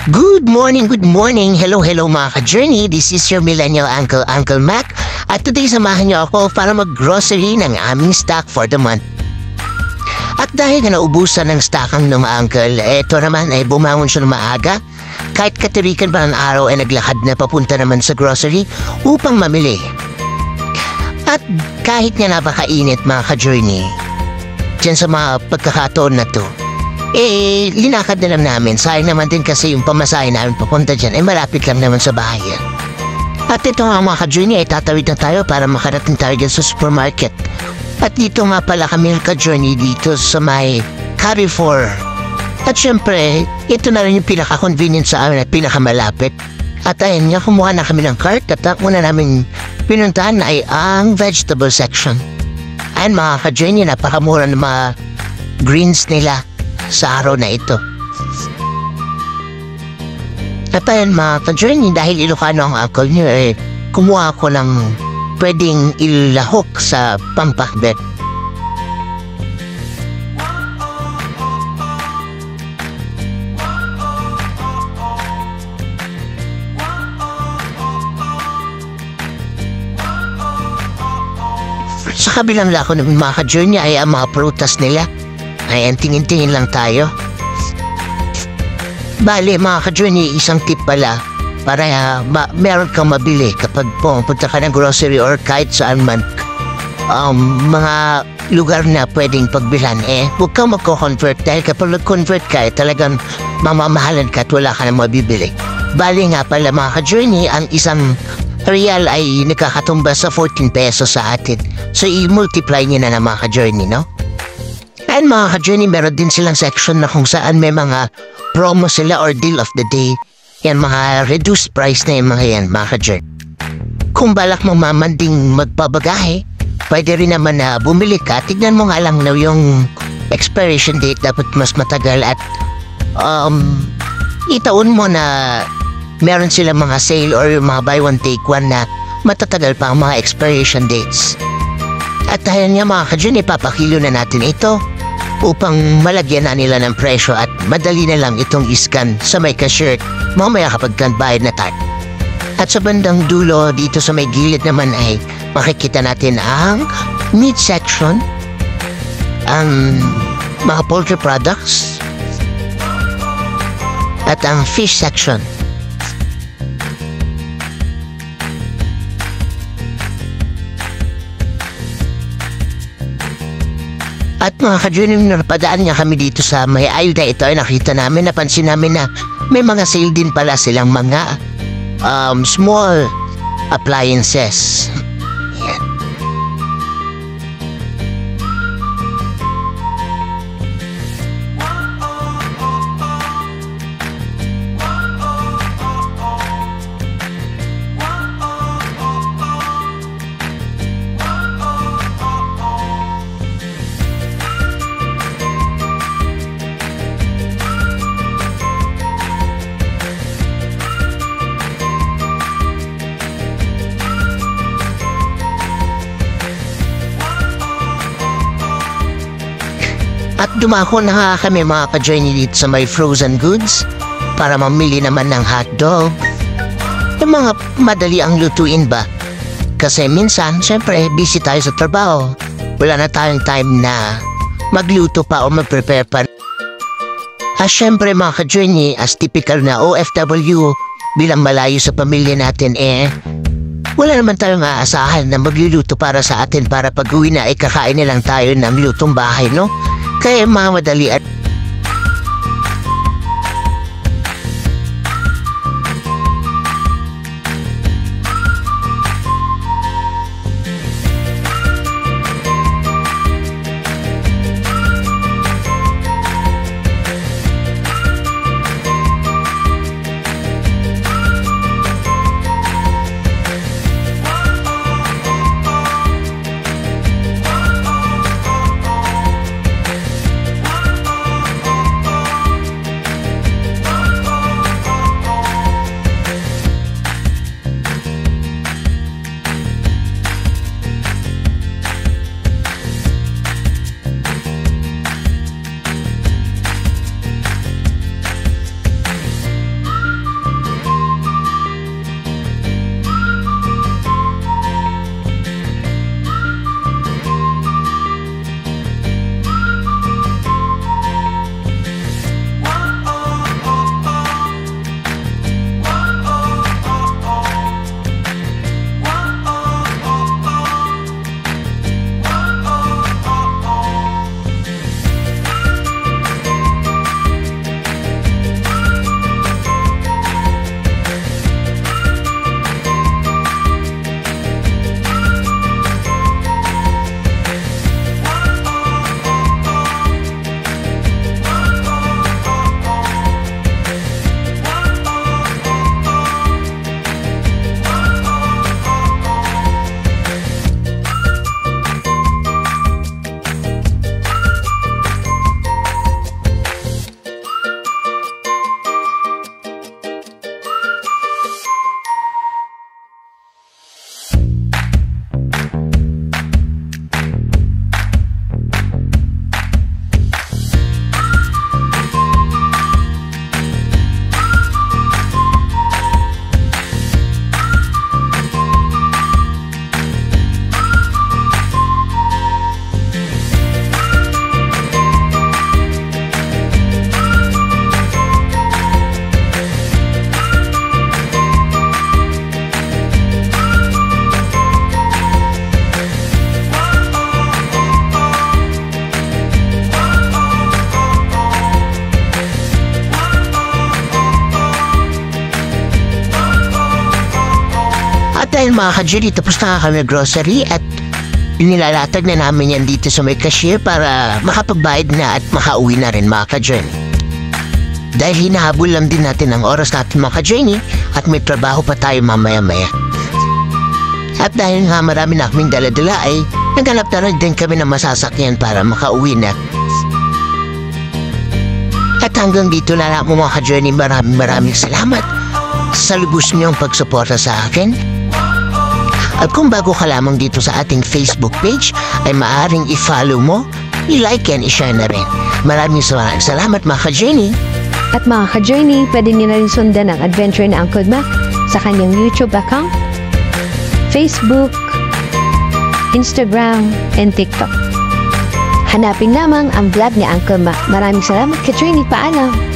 Good morning. Hello mga ka-journey. This is your millennial uncle, Uncle Mac. At today samahan niyo ako para mag-grocery ng aming stock for the month. At dahil na naubusan ng stock ang ng uncle, eto naman ay bumangon siya ng maaga. Kahit katirikan pa ng araw ay naglakad na papunta naman sa grocery upang mamili. At kahit nga napakainit mga ka-journey, dyan sa mga pagkakataon na to, linakad na lang namin. Sayang naman din kasi yung pamasahe namin papunta dyan malapit lang naman sa bahayan. At ito nga mga ka-journey ay tatawid na tayo para makarating tayo dyan sa supermarket. At dito nga pala kami ka-journey dito sa may Carrefour. At syempre, ito na rin yung pinaka-convenient sa amin at pinakamalapit. At ayun nga, kumuha na kami ng cart at ang una namin pinuntahan ay ang vegetable section. Ayun mga ka-journey, napakamura ng mga greens nila sa araw na ito. At ayun mga ka-journey, dahil Ilocano ang uncle niyo, kumuha ako ng pwedeng ilahok sa pampakbet. Sa kabilang lako ng mga ka-journey ay ang mga prutas nila. Ayan, tingin-tingin lang tayo. Bale, mga ka-journey, isang tip pala para meron kang mabili kapag pumunta ka ng grocery or kahit saan man. Mga lugar na pwedeng pagbilhan, huwag kang magko-convert dahil kapag nag-convert ka, talagang mamamahalan ka at wala ka na mabibili. Bale nga pala mga ka-journey, ang isang real ay nakakatumba sa 14 pesos sa atin. So, i-multiply niyo na mga ka-journey, no? And mga ka-journey, meron din silang section na kung saan may mga promo sila or deal of the day. Yan, mga reduced price na yung mga yan, mga ka-journey. Kung balak mo mamanding magpabagahe, pwede rin naman na bumili ka. Tignan mo nga lang na yung expiration date dapat mas matagal at itaon mo na meron silang mga sale or yung mga buy one take one na matatagal pa ang mga expiration dates. At dahil nga mga ka-journey, papakilo na natin ito upang malagyan na nila ng presyo at madali na lang itong iscan sa may cashier mamaya kapag bayad na tayo. At sa bandang dulo dito sa may gilid naman ay makikita natin ang meat section, ang mga poultry products at ang fish section. At mga ka-journey, napadaan nga kami dito sa may aisle na ito ay nakita namin, napansin namin na may mga sale din pala silang mga small appliances. Yan. At dumako na nga kami mga ka-journey dito sa may frozen goods para mamili naman ng hotdog. Yung mga madali ang lutuin ba? Kasi minsan, syempre, busy tayo sa trabaho. Wala na tayong time na magluto pa o mag-prepare pa. At syempre mga ka-journey, as typical na OFW, bilang malayo sa pamilya natin wala naman tayong aasahan na magluluto para sa atin para pag-uwi na kakain na lang tayo ng lutong bahay, no? Kaya mga madali at dahil mga ka-Journey, tapos na nga kami grocery at inilalatag na namin yan dito sa may cashier para makapagbayad na at makauwi na rin mga ka-Journey. Dahil hinahabol lang din natin ang oras natin mga ka-Journey at may trabaho pa tayo mamaya-maya. At dahil nga marami na kaming dala-dala ay naghanap na rin din kami ng masasakyan para makauwi na. At hanggang dito na lang mga ka-Journey, maraming salamat sa lubos niyong pagsuporta sa akin. At kung bago ka lamang dito sa ating Facebook page, ay maaaring i-follow mo, i-like and i-share na rin. Maraming salamat mga ka-Journey. At mga ka-Journey, pwede niyo na rin sundan ang adventure ni Uncle Mac sa kanyang YouTube account, Facebook, Instagram, and TikTok. Hanapin lamang ang vlog ni Uncle Mac. Maraming salamat ka-Journey. Paalam!